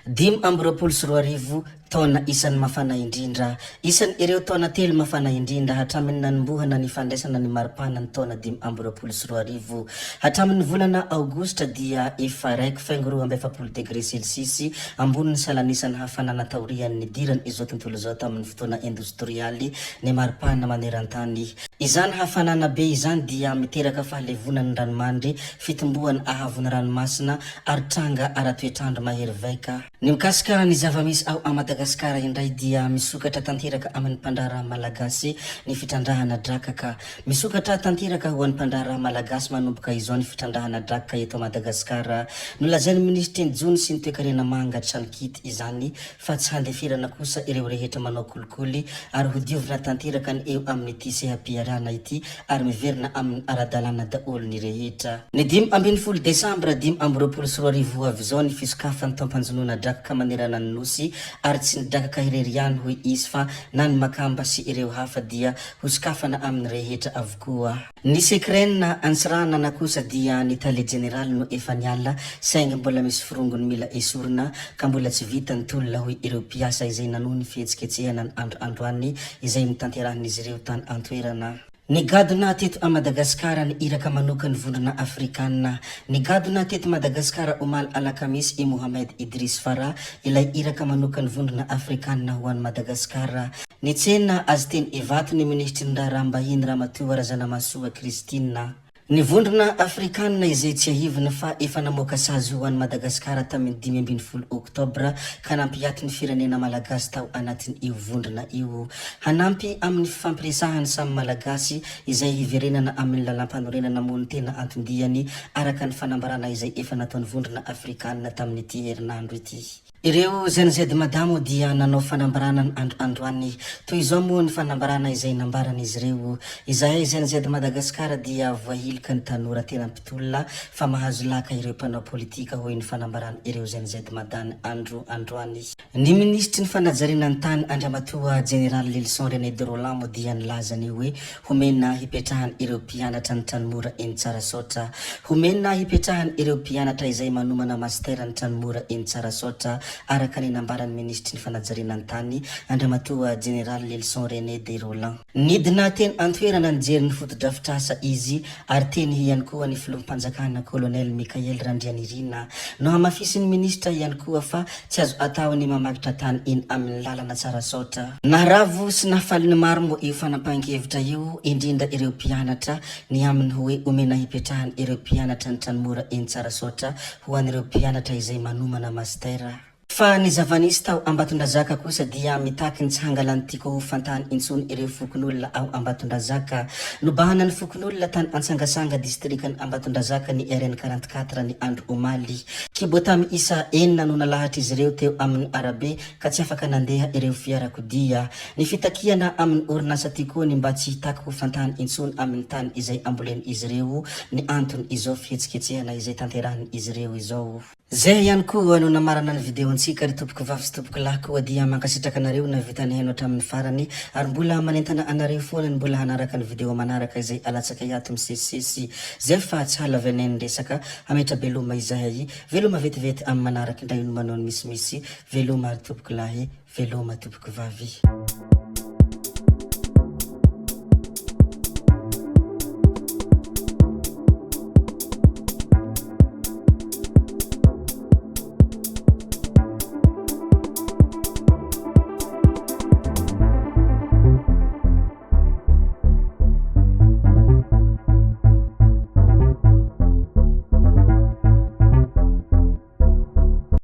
Dim ambrapolo sy roa arivo taona isan'ny mafana indrindra. Isan'ny ireo taona telo mafana indrindra hatramin'ny nanombohana ny fandraisana ny maripana ny taona 5 sy roa arivo. Hatramin'ny volana Aogositra dia efa raiky faingo 2 degré Celsius ambony ny salanisan'ny hafanana taorian'ny dirany izao tontolo izao tamin'ny fotoana industrialy ny maripana maneran-tany. Izany hafanana be izany dia miteraka fahalevonan'ny ranomandry, fitombohan'ny ahavon'ny ranomasina ary tranga ara-toetrandro mahery vaika. Ny mikasika ny zava-misy ao a Madagasikara indray dia misokatra tanteraka amin'ny mpandrara malagasy ny fitrandrahana drakaka. Misokatra tanteraka ho an'ny mpandrara malagasy manomboka izao ny fitrandrahana drakaka eto Madagasikara. Nolazain'ny ministry ny Jony sy ny toe-karena mangatra ny kity izany fa tsy handeferana kosa ireo rehetra manao kolikoly ary ho diovina tanteraka ny eo amin'ny ity seha-piarana ity ary miverina amin'ny ara-dalàna daholo ny rehetra. Ny 12 Desambra 2024 avy izao ny fisokafan'ny taom-panjonoana drakaka manerana ny nosy ary tsy ny drakaka irery ihany hoy izy fa na ny makamba sy ireo hafa dia ho sokafana amin'ny rehetra avokoa. Ny sekrenina ansirana na kosa dia ny tale general no efa niala saingy mbola misy firongony mila esorina ka mbola tsy vita ny tolona hoy ireo mpiasa izay nanohy ny fihetsiketsehana ny androany izay mitanterahan'izy ireo tany antoerana. Ny gadona teto a Madagasikara ny iraka manoka ny vondrona Afrikanina. Ny gadona teto Madagasikara omaly alakamisy i Mohamed Idris Farah ilay iraka manoka ny vondrona Afrikanina ho an'ny Madagasikara. Ny tsena azy teny ivato ny ministry ny raharaham-bahiny Ramatoa Razanamasoa Kristina. Ny vondrona Afrikanina izay tsy ahivina fa efa namoaka sazy ho an'ny Madagasikara tamin'ny 15 Oktobra ka nampiaty ny firenena malagasy tao anatin' io vondrona io. Hanampy amin'ny fampiresahany samy malagasy izay hiverenana amin'ny lalam-panorenana moa ny tena antondiany araka ny fanambarana izay efa nataon'ny vondrona Afrikanina tamin'ity herinandro ity. Ireo ZNZ madamo dia nanao fanambarana ny androany. Toy izao moa ny fanambarana izay nambarana izy ireo. Izahay ZNZ Madagasikara dia voahilika ny tanora tena mpitolona fa mahazo laka ireo mpanao politika hoy ny fanambarana ireo ZNZ madany androany. Ny ministry ny fanajariana ny tany Andriamatoa General Lelson René de Roland mo dia nilazany hoe homena hipetrahany ireo mpianatra ny Tranimora eny Tsarasotra. Homena hipetrahany ireo mpianatra izay manomana master ny Tranimora eny Tsarasotra araka ny nambaran'ny ministry ny fanajariana ny tany Andriamatoa General Lelson René de Roland. Nidina teny antoerana ny jery ny fotodrafitrasa izy ary teny ihany koa ny filoham-panjakana Colonel Mikael Randrianirina. No hamafisin'ny ministra ihany koa fa tsy azo atao ny mamakitra tany eny amin'ny lalana Tsarasotra. Naharavo sy nahafaly ny maro moa io fanapahan-kevitra io indrindra ireo mpianatra ny aminy hoe omena hipetrahany ireo mpianatra ny Tranimora eny Tsarasotra ho an'ireo mpianatra izay manomana master. Fa ny zavanisy tao Ambatondrazaka kosa dia mitaky ny tsy hangalany tiako ho fantany intsony ireo fokon'olona ao Ambatondrazaka. Nobahana ny fokon'olona tany Antsangasanga distrikany Ambatondrazaka ny RN 44 ny andro omaly. Kibotamy isa enina no nalahatra izy ireo teo amin'ny arabe ka tsy afaka nandeha ireo fiarakodia. Ny fitakiana amin'ny orinasa tikony mba tsy hitaky ho fantany intsony amin'ny tany izay amboleny izy ireo ny antony izao fihetsiketsehana izay tanterahany izy ireo izao. Zay ihany koa no namarana ny videontsika ry tompoko vavy sy tompoko lahy koa dia mankasitraka anareo na vitany haino hatramin'ny farany ary mbola manentana anareo foana ny mbola hanaraka ny video manaraka izay alatsaka iato misesisesy zay fa tsy halavany ny resaka hametra beloma izahay veloma vetivety amin'ny manaraka indray no manao ny misimisy veloma ry tompoko lahy veloma tompoko vavy.